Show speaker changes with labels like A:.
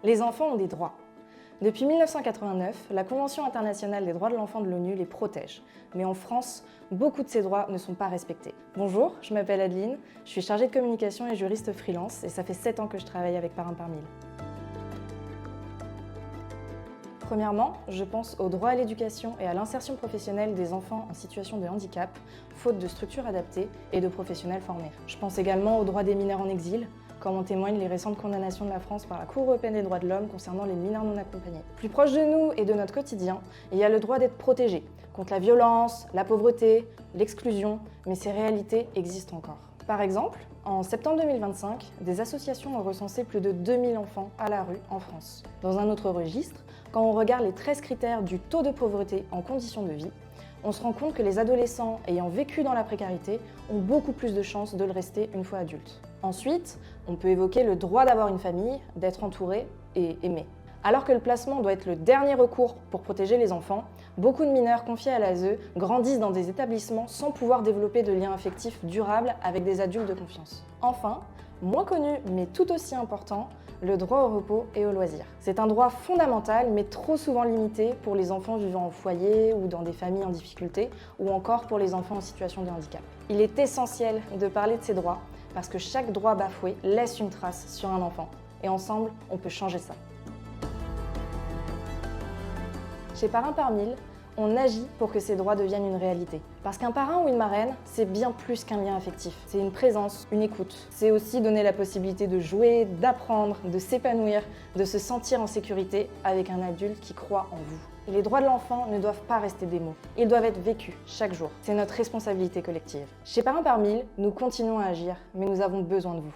A: Les enfants ont des droits. Depuis 1989, la Convention internationale des droits de l'enfant de l'ONU les protège. Mais en France, beaucoup de ces droits ne sont pas respectés. Bonjour, je m'appelle Adeline, je suis chargée de communication et juriste freelance et ça fait 7 ans que je travaille avec Parrain par Mille. Premièrement, je pense au droit à l'éducation et à l'insertion professionnelle des enfants en situation de handicap, faute de structures adaptées et de professionnels formés. Je pense également aux droits des mineurs en exil, comme en témoignent les récentes condamnations de la France par la Cour européenne des droits de l'homme concernant les mineurs non accompagnés. Plus proche de nous et de notre quotidien, il y a le droit d'être protégé contre la violence, la pauvreté, l'exclusion, mais ces réalités existent encore. Par exemple, en septembre 2025, des associations ont recensé plus de 2000 enfants à la rue en France. Dans un autre registre, quand on regarde les 13 critères du taux de pauvreté en conditions de vie, on se rend compte que les adolescents ayant vécu dans la précarité ont beaucoup plus de chances de le rester une fois adultes. Ensuite, on peut évoquer le droit d'avoir une famille, d'être entouré et aimé. Alors que le placement doit être le dernier recours pour protéger les enfants, beaucoup de mineurs confiés à l'ASE grandissent dans des établissements sans pouvoir développer de liens affectifs durables avec des adultes de confiance. Enfin, moins connu mais tout aussi important, le droit au repos et au loisir. C'est un droit fondamental mais trop souvent limité pour les enfants vivant en foyer ou dans des familles en difficulté ou encore pour les enfants en situation de handicap. Il est essentiel de parler de ces droits parce que chaque droit bafoué laisse une trace sur un enfant. Et ensemble, on peut changer ça. Chez Parrain par Mille, on agit pour que ces droits deviennent une réalité. Parce qu'un parrain ou une marraine, c'est bien plus qu'un lien affectif. C'est une présence, une écoute. C'est aussi donner la possibilité de jouer, d'apprendre, de s'épanouir, de se sentir en sécurité avec un adulte qui croit en vous. Et les droits de l'enfant ne doivent pas rester des mots. Ils doivent être vécus chaque jour. C'est notre responsabilité collective. Chez Parrain par Mille, nous continuons à agir, mais nous avons besoin de vous.